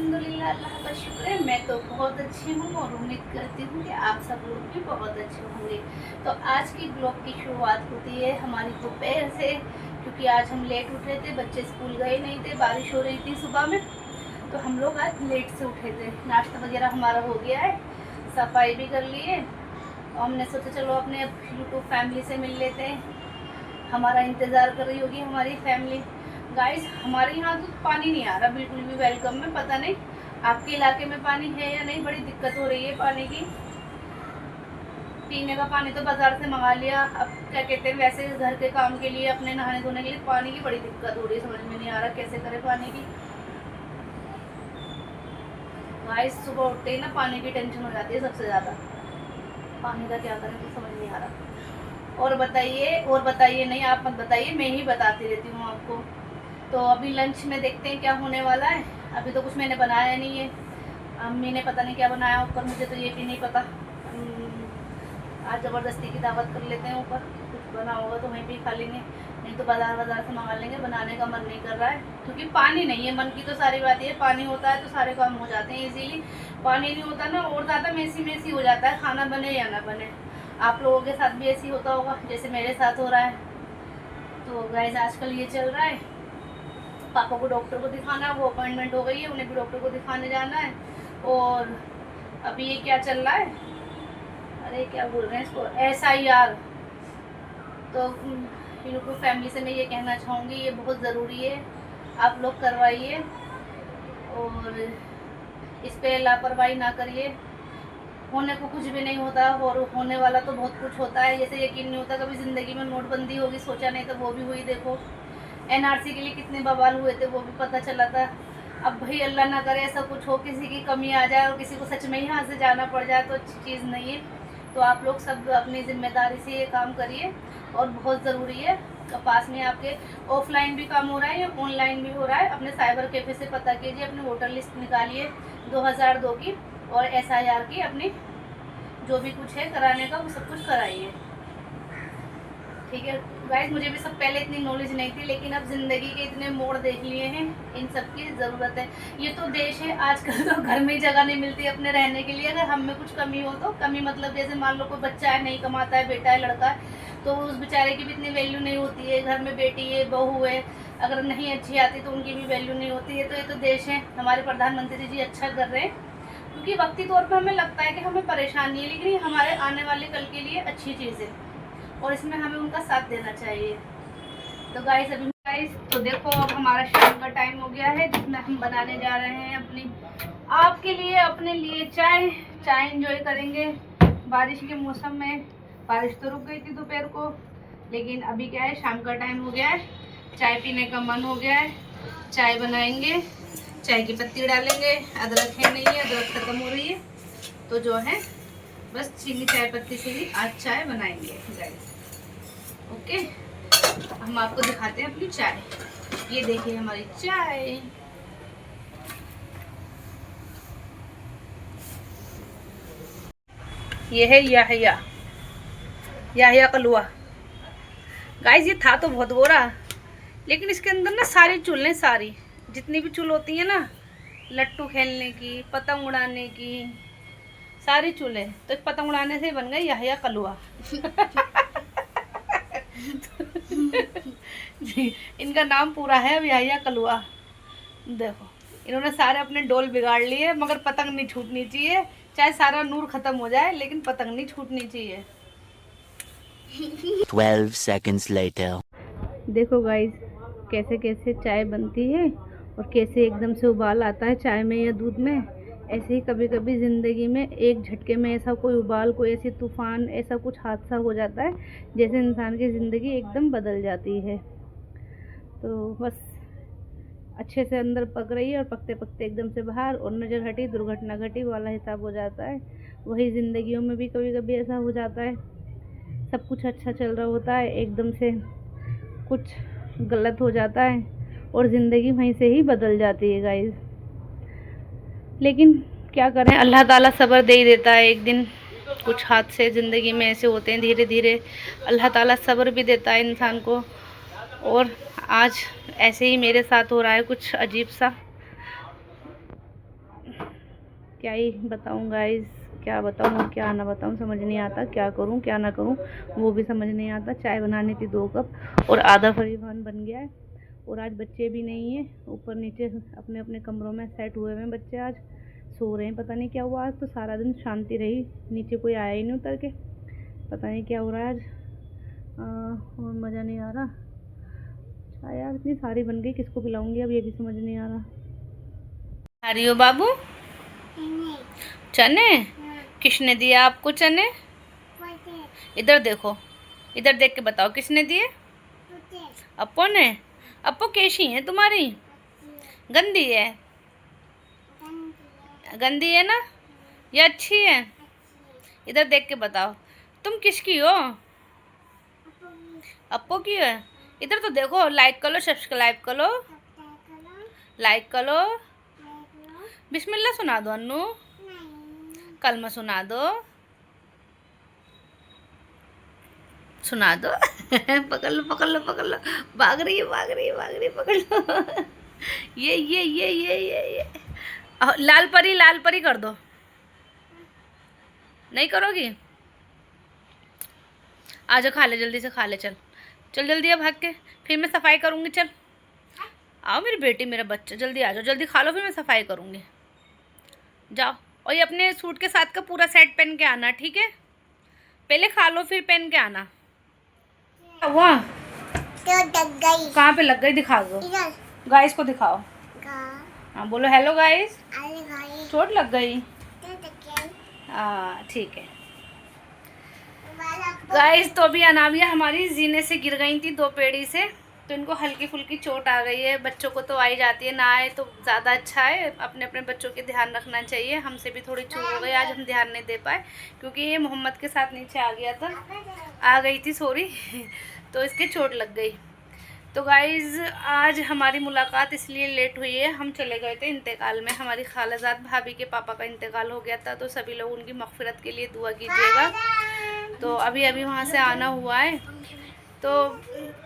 अल्हम्दुलिल्लाह, अल्लाह का शुक्र है। मैं तो बहुत अच्छी हूँ और उम्मीद करती हूँ कि आप सब लोग भी बहुत अच्छे होंगे। तो आज की ब्लॉग की शुरुआत होती है हमारी दोपहर से, क्योंकि आज हम लेट उठे थे, बच्चे स्कूल गए नहीं थे, बारिश हो रही थी सुबह में, तो हम लोग आज लेट से उठे थे। नाश्ता वगैरह हमारा हो गया है, सफाई भी कर लिए और हमने सोचा चलो अपने यूट्यूब फैमिली से मिल लेते हैं। हमारा इंतज़ार कर रही होगी हमारी फैमिली। गाइस, हमारे यहाँ तो पानी नहीं आ रहा बिल्कुल भी वेलकम में। पता नहीं आपके इलाके में पानी है या नहीं, बड़ी दिक्कत हो रही है पानी की। पीने का पानी तो बाजार से मंगा लिया, अब क्या कहते हैं, वैसे घर के काम के लिए, अपने नहाने धोने के लिए पानी की बड़ी दिक्कत हो रही है। समझ में नहीं आ रहा कैसे करें पानी की। गाइस, सुबह उठते ही ना पानी की टेंशन हो जाती है सबसे ज़्यादा। पानी का क्या करें तो समझ नहीं आ रहा। और बताइए नहीं, आप मत बताइए, मैं ही बताती रहती हूँ आपको। तो अभी लंच में देखते हैं क्या होने वाला है। अभी तो कुछ मैंने बनाया नहीं है, अम्मी ने पता नहीं क्या बनाया ऊपर, मुझे तो ये भी नहीं पता। आज ज़बरदस्ती की दावत कर लेते हैं ऊपर, कुछ बना होगा तो वहीं पे खा लेंगे, नहीं तो बाज़ार से मंगा लेंगे। बनाने का मन नहीं कर रहा है क्योंकि पानी नहीं है। मन की तो सारी बात है, पानी होता है तो सारे काम हो जाते हैं इजीली। पानी नहीं होता ना, और ज़्यादा मेसी हो जाता है, खाना बने या ना बने। आप लोगों के साथ भी ऐसी होता होगा जैसे मेरे साथ हो रहा है। तो गाइस, आजकल ये चल रहा है, पापा को डॉक्टर को दिखाना, वो अपॉइंटमेंट हो गई है, उन्हें भी डॉक्टर को दिखाने जाना है। और अभी ये क्या चल रहा है, अरे क्या बोल रहे हैं इसको, SIR। तो यूट्यूब फैमिली से मैं ये कहना चाहूँगी, ये बहुत ज़रूरी है, आप लोग करवाइए और इस पर लापरवाही ना करिए। होने को कुछ भी नहीं होता और होने वाला तो बहुत कुछ होता है। जैसे यकीन नहीं होता कभी ज़िंदगी में नोटबंदी होगी, सोचा नहीं था, वो भी हुई। देखो NRC के लिए कितने बवाल हुए थे, वो भी पता चला था। अब भाई अल्लाह ना करे ऐसा कुछ हो, किसी की कमी आ जाए और किसी को सच में ही यहाँ से जाना पड़ जाए, तो अच्छी चीज़ नहीं है। तो आप लोग सब अपनी ज़िम्मेदारी से ये काम करिए और बहुत ज़रूरी है। तो पास में आपके ऑफलाइन भी काम हो रहा है या ऑनलाइन भी हो रहा है, अपने साइबर कैफ़े से पता कीजिए, अपनी वोटर लिस्ट निकालिए 2002 की और SIR की, अपनी जो भी कुछ है कराने का वो सब कुछ कराइए, ठीक है गाइस। मुझे भी सब पहले इतनी नॉलेज नहीं थी, लेकिन अब ज़िंदगी के इतने मोड़ देख लिए हैं, इन सब की ज़रूरत है। ये तो देश है, आजकल तो घर में ही जगह नहीं मिलती अपने रहने के लिए। अगर हम में कुछ कमी हो तो, कमी मतलब जैसे मान लो कोई बच्चा है, नहीं कमाता है, बेटा है, लड़का है, तो उस बेचारे की भी इतनी वैल्यू नहीं होती है। घर में बेटी है, बहू है, अगर नहीं अच्छी आती तो उनकी भी वैल्यू नहीं होती है। तो ये तो देश है, हमारे प्रधानमंत्री जी अच्छा कर रहे हैं, क्योंकि वक्ती तौर पर हमें लगता है कि हमें परेशानी है, लेकिन ये हमारे आने वाले कल के लिए अच्छी चीज़ है और इसमें हमें उनका साथ देना चाहिए। तो गाइस, अभी गाइस तो देखो, अब हमारा शाम का टाइम हो गया है, जिसमें हम बनाने जा रहे हैं अपनी आपके लिए, अपने लिए चाय एंजॉय करेंगे बारिश के मौसम में। बारिश तो रुक गई थी दोपहर को, लेकिन अभी क्या है, शाम का टाइम हो गया है, चाय पीने का मन हो गया है। चाय बनाएंगे, चाय की पत्ती डालेंगे, अदरक है नहीं है, अदरक खत्म हो रही है, तो जो है बस चीनी चाय पत्ती से ही आज चाय बनाएंगे गाइस। ओके, हम आपको दिखाते हैं अपनी चाय। ये देखिए हमारी चाय। ये है याहिया कलुआ। गाइस, ये था तो बहुत गोरा, लेकिन इसके अंदर ना सारी चूलें, सारी जितनी भी चूल होती है ना, लट्टू खेलने की, पतंग उड़ाने की, सारी चूल्हे, तो पतंग उड़ाने से बन गए याहिया कलुआ। इनका नाम पूरा है अब याहिया कलुआ। देखो, इन्होंने सारे अपने डोल बिगाड़ लिए, मगर पतंग नहीं छूटनी चाहिए। चाहे सारा नूर खत्म हो जाए, लेकिन पतंग नहीं छूटनी चाहिए। 12 seconds later. देखो गाइस, कैसे कैसे चाय बनती है और कैसे एकदम से उबाल आता है चाय में या दूध में। ऐसे ही कभी कभी ज़िंदगी में एक झटके में ऐसा कोई उबाल, कोई ऐसी तूफ़ान, ऐसा कुछ हादसा हो जाता है, जैसे इंसान की ज़िंदगी एकदम बदल जाती है। तो बस अच्छे से अंदर पक रही है और पकते पकते एकदम से बाहर, और नज़र हटी दुर्घटना घटी वाला हिसाब हो जाता है। वही ज़िंदगियों में भी कभी कभी ऐसा हो जाता है, सब कुछ अच्छा चल रहा होता है, एकदम से कुछ गलत हो जाता है और ज़िंदगी वहीं से ही बदल जाती है गाइस। लेकिन क्या करें, अल्लाह ताला सब्र दे ही देता है। एक दिन कुछ हादसे ज़िंदगी में ऐसे होते हैं, धीरे धीरे अल्लाह ताला सब्र भी देता है इंसान को। और आज ऐसे ही मेरे साथ हो रहा है कुछ अजीब सा। क्या ही बताऊँ गाइस, क्या बताऊँ और क्या ना बताऊँ, समझ नहीं आता क्या करूँ क्या ना करूँ, वो भी समझ नहीं आता। चाय बनानी थी 2 कप और आधा फरीवान बन गया है। और आज बच्चे भी नहीं हैं, ऊपर नीचे अपने अपने कमरों में सेट हुए हुए हैं बच्चे, आज सो रहे हैं। पता नहीं क्या हुआ, आज तो सारा दिन शांति रही, नीचे कोई आया ही नहीं उतर के, पता नहीं क्या हो रहा है आज। और मज़ा नहीं आ रहा। चाय यार इतनी सारी बन गई, किसको पिलाऊंगी अब, ये भी समझ नहीं आ रहा। आ रही हो बाबू? चने? किसने दिया आपको चने? इधर देखो, इधर देख के बताओ किसने दिए? अप्पो ने। अप्पो कैसी है तुम्हारी? गंदी है? गंदी है ना, या अच्छी है? इधर देख के बताओ, तुम किसकी हो? अप्पो की है? इधर तो देखो, लाइक करो, सब्सक्राइब करो, लाइक करो। बिस्मिल्लाह सुना दो अन्नू, कलमा सुना दो, सुना दो। पकड़ लो पकड़ लो पकड़ लो, भाग रही है भाग रही है भाग रही है, पकड़ लो। ये लाल परी कर दो। नहीं करोगी? आजा खा ले, जल्दी से खा ले, चल चल जल्दी आ भाग के, फिर मैं सफाई करूँगी। चल आओ मेरी बेटी मेरा बच्चा, जल्दी आ जाओ, जल्दी खा लो, फिर मैं सफाई करूँगी। जाओ, और ये अपने सूट के साथ का पूरा सेट पहन के आना, ठीक है? पहले खा लो फिर पहन के आना। हुआ कहाँ पे लग गई, दिखा दो गाइस को, दिखाओ। हाँ बोलो हेलो गाइस। चोट लग गई? हाँ ठीक है गाइस। तो अभी अनामिया हमारी जीने से गिर गई थी 2 पेड़ी से, तो इनको हल्की फुल्की चोट आ गई है। बच्चों को तो आई जाती है, ना आए तो ज़्यादा अच्छा है। अपने अपने बच्चों के ध्यान रखना चाहिए। हमसे भी थोड़ी चूक हो गई, आज हम ध्यान नहीं दे पाए क्योंकि ये मोहम्मद के साथ नीचे आ गया था, आ गई थी सॉरी। तो इसके चोट लग गई। तो गाइज़ आज हमारी मुलाकात इसलिए लेट हुई है, हम चले गए थे इंतकाल में। हमारी खालाजाद भाभी के पापा का इंतकाल हो गया था, तो सभी लोग उनकी मग़फ़िरत के लिए दुआ कीजिएगा। तो अभी अभी वहाँ से आना हुआ है। तो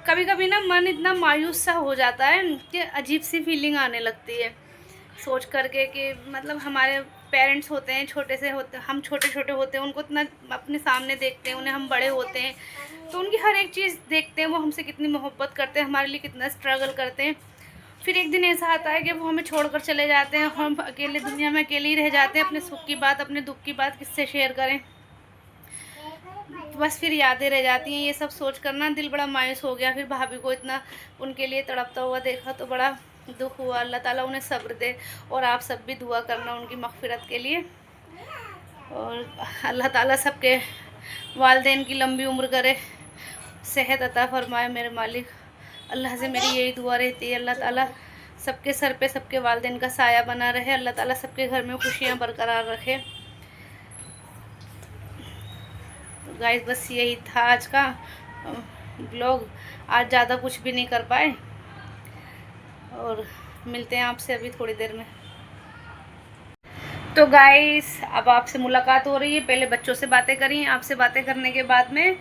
कभी कभी ना मन इतना मायूस सा हो जाता है कि अजीब सी फीलिंग आने लगती है सोच करके कि मतलब हमारे पेरेंट्स होते हैं, छोटे से होते, हम छोटे छोटे होते हैं, उनको इतना अपने सामने देखते हैं, उन्हें हम बड़े होते हैं तो उनकी हर एक चीज़ देखते हैं, वो हमसे कितनी मोहब्बत करते हैं, हमारे लिए कितना स्ट्रगल करते हैं। फिर एक दिन ऐसा आता है कि वो हमें छोड़कर चले जाते हैं, हम अकेले दुनिया में अकेले ही रह जाते हैं। अपने सुख की बात, अपने दुख की बात किससे शेयर करें, बस फिर यादें रह जाती हैं। ये सब सोच कर ना दिल बड़ा मायूस हो गया। फिर भाभी को इतना उनके लिए तड़पता हुआ देखा तो बड़ा दुख हुआ। अल्लाह ताला उन्हें सब्र दे, और आप सब भी दुआ करना उनकी मग़फ़िरत के लिए, और अल्लाह ताला सबके वालिदैन की लंबी उम्र करे, सेहत अता फरमाए मेरे मालिक। अल्लाह से मेरी यही दुआ रहती है, अल्लाह ताला सबके सर पे सबके वालिदैन का साया बना रहे, अल्लाह ताला सबके घर में खुशियाँ बरकरार रखे। गाइस बस यही था आज का ब्लॉग। आज ज़्यादा कुछ भी नहीं कर पाए, और मिलते हैं आपसे अभी थोड़ी देर में। तो गाइस अब आपसे मुलाकात हो रही है। पहले बच्चों से बातें करी, आपसे बातें करने के बाद में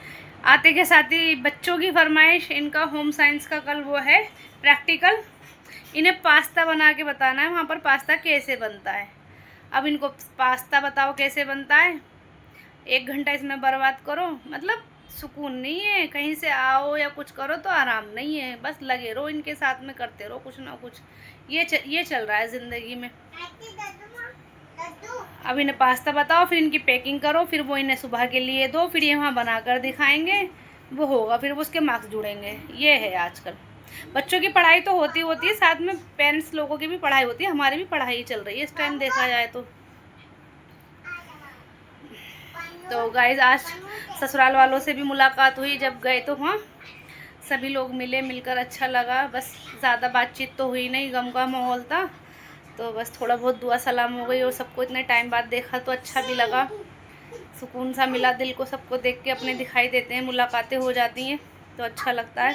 आते के साथ ही बच्चों की फरमाइश, इनका होम साइंस का कल वो है प्रैक्टिकल। इन्हें पास्ता बना के बताना है वहाँ पर, पास्ता कैसे बनता है। अब इनको पास्ता बताओ कैसे बनता है। 1 घंटा इसमें बर्बाद करो, मतलब सुकून नहीं है। कहीं से आओ या कुछ करो तो आराम नहीं है, बस लगे रहो इनके साथ में, करते रहो कुछ ना कुछ। ये चल रहा है ज़िंदगी में। अब इन्हें पास्ता बताओ, फिर इनकी पैकिंग करो, फिर वो इन्हें सुबह के लिए दो, फिर ये वहाँ बना कर दिखाएंगे, वो होगा, फिर वो उसके मार्क्स जुड़ेंगे। ये है आजकल बच्चों की पढ़ाई तो होती है, साथ में पेरेंट्स लोगों की भी पढ़ाई होती है। हमारी भी पढ़ाई चल रही है इस टाइम देखा जाए तो। तो गाइज आज ससुराल वालों से भी मुलाकात हुई, जब गए तो वहाँ सभी लोग मिले, मिलकर अच्छा लगा। बस ज़्यादा बातचीत तो हुई नहीं, गम का माहौल था, तो बस थोड़ा बहुत दुआ सलाम हो गई, और सबको इतने टाइम बाद देखा तो अच्छा भी लगा, सुकून सा मिला दिल को। सबको देख के अपने दिखाई देते हैं, मुलाकातें हो जाती हैं तो अच्छा लगता है।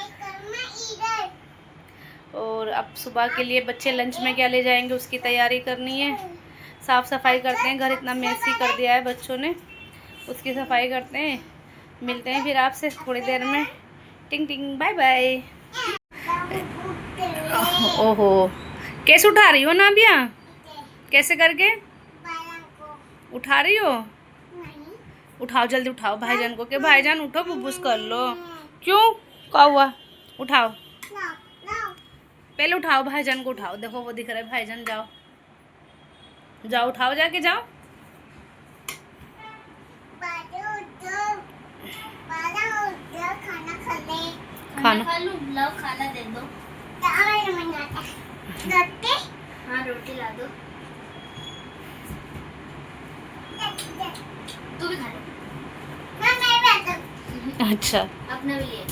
और अब सुबह के लिए बच्चे लंच में क्या ले जाएंगे उसकी तैयारी करनी है। साफ़ सफाई करते हैं, घर इतना मेसी कर दिया है बच्चों ने, उसकी सफाई करते हैं। मिलते हैं फिर आपसे थोड़ी देर में। टिंग टिंग बाय बाय। ओहो कैसे उठा रही हो नाबिया, कैसे करके? उठा रही हो? उठाओ जल्दी उठाओ भाईजान को, के भाईजान उठो बुब्बूस कर लो। क्यों क्या हुआ? उठाओ पहले उठाओ भाईजान को, उठाओ। देखो वो दिख रहा है भाईजान, जाओ जाओ उठाओ, जाके जाओ। खाना खा लूं? लाओ खाना दे दो। हाँ रोटी ला दो। तू भी खा ले। अच्छा अपने भी लिए।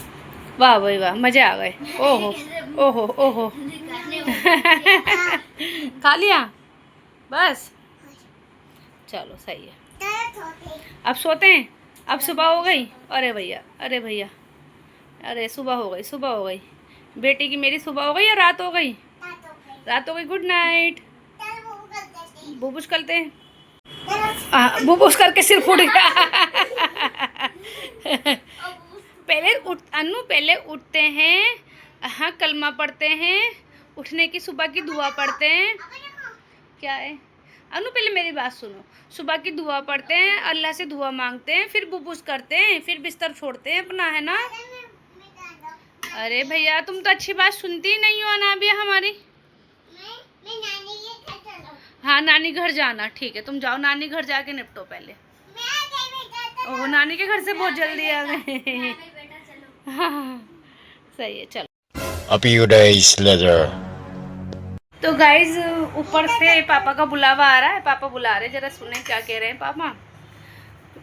वाह भाई वाह, मजे आ गए। ओहो ओहो ओहो खा लिया बस, चलो सही है। अब सोते हैं, अब सुबह हो गई। अरे भैया अरे भैया, अरे सुबह हो गई, सुबह हो गई। बेटी की मेरी सुबह हो गई या रात हो गई? रात हो गई। Good night. बुबुस करते हैं, बुबुस करके सिर फूट गया। पहले अनु पहले उठते हैं, हाँ कलमा पढ़ते हैं, उठने की सुबह की दुआ पढ़ते हैं। क्या है अनु? पहले मेरी बात सुनो। सुबह की दुआ पढ़ते हैं, अल्लाह से दुआ मांगते हैं, फिर बुबुस करते हैं, फिर बिस्तर छोड़ते हैं अपना, है ना? अरे भैया तुम तो अच्छी बात सुनती ही नहीं हो ना अभी हमारी। हाँ नानी घर जाना, ठीक है तुम जाओ नानी घर जाके निपटो पहले। ओह नानी के घर से बहुत जल्दी आ गए। हाँ सही है चलो। A few days later. तो गाइज ऊपर से पापा का बुलावा आ रहा है, पापा बुला रहे, जरा सुने क्या कह रहे हैं पापा।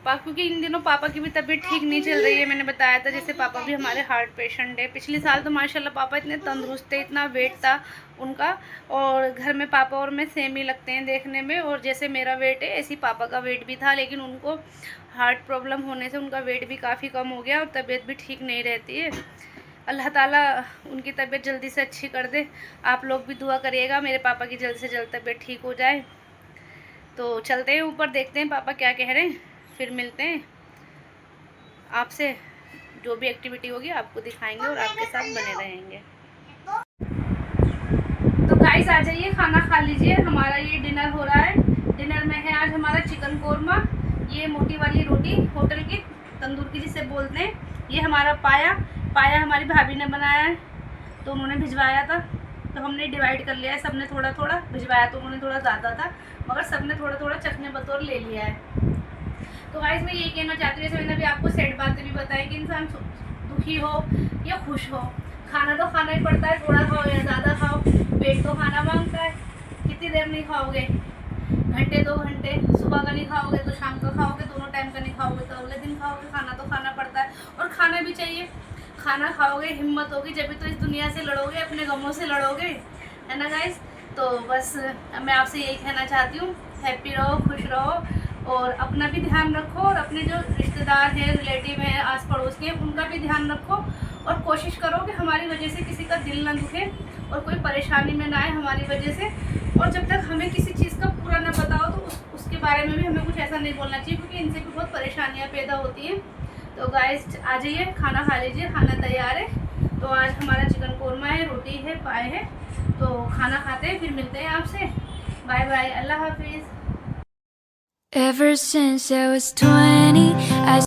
क्योंकि इन दिनों पापा की भी तबीयत ठीक नहीं चल रही है। मैंने बताया था जैसे पापा भी हमारे हार्ट पेशेंट है। पिछले साल तो माशाल्लाह पापा इतने तंदुरुस्त थे, इतना वेट था उनका, और घर में पापा और मैं सेम ही लगते हैं देखने में, और जैसे मेरा वेट है ऐसे ही पापा का वेट भी था, लेकिन उनको हार्ट प्रॉब्लम होने से उनका वेट भी काफ़ी कम हो गया और तबीयत भी ठीक नहीं रहती है। अल्लाह ताला उनकी तबीयत जल्दी से अच्छी कर दे। आप लोग भी दुआ करिएगा मेरे पापा की जल्द से जल्द तबीयत ठीक हो जाए। तो चलते हैं ऊपर, देखते हैं पापा क्या कह रहे हैं, फिर मिलते हैं आपसे। जो भी एक्टिविटी होगी आपको दिखाएंगे और आपके साथ बने रहेंगे। तो गाइस आ जाइए, खाना खा लीजिए। हमारा ये डिनर हो रहा है। डिनर में है आज हमारा चिकन कोरमा, ये मोटी वाली रोटी होटल की तंदूर की जिसे बोलते हैं, ये हमारा पाया हमारी भाभी ने बनाया है, तो उन्होंने भिजवाया था, तो हमने डिवाइड कर लिया है। सबने थोड़ा थोड़ा भिजवाया, तो उन्होंने थोड़ा ज़्यादा था, मगर सबने थोड़ा थोड़ा चखने बतौर ले लिया है। तो गाइस मैं ये कहना चाहती हूँ, जैसे मैंने अभी आपको सैड बातें भी बताई कि इंसान दुखी हो या खुश हो, खाना तो खाना ही पड़ता है, थोड़ा खाओ या ज़्यादा खाओ, पेट तो खाना मांगता है। कितनी देर नहीं खाओगे, घंटे 2 घंटे, सुबह का नहीं खाओगे तो शाम का खाओगे, दोनों टाइम का नहीं खाओगे तो अगले दिन खाओगे। खाना तो खाना पड़ता है और खाना भी चाहिए। खाना खाओगे हिम्मत होगी, जब भी तो इस दुनिया से लड़ोगे, अपने गमों से लड़ोगे, है ना गाइस। तो बस मैं आपसे यही कहना चाहती हूँ, हैप्पी रहो, खुश रहो, और अपना भी ध्यान रखो, और अपने जो रिश्तेदार हैं, रिलेटिव हैं, आस पड़ोस के, उनका भी ध्यान रखो, और कोशिश करो कि हमारी वजह से किसी का दिल ना दुखे और कोई परेशानी में ना आए हमारी वजह से। और जब तक हमें किसी चीज़ का पूरा ना बताओ तो उसके बारे में भी हमें कुछ ऐसा नहीं बोलना चाहिए, क्योंकि इनसे भी बहुत परेशानियाँ पैदा होती हैं। तो गाइस आ जाइए, खाना खा लीजिए, खाना तैयार है। तो आज हमारा चिकन कोरमा है, रोटी है, पाए है, तो खाना खाते हैं, फिर मिलते हैं आपसे। बाय बाय, अल्लाह हाफिज़। Ever since I was 20, I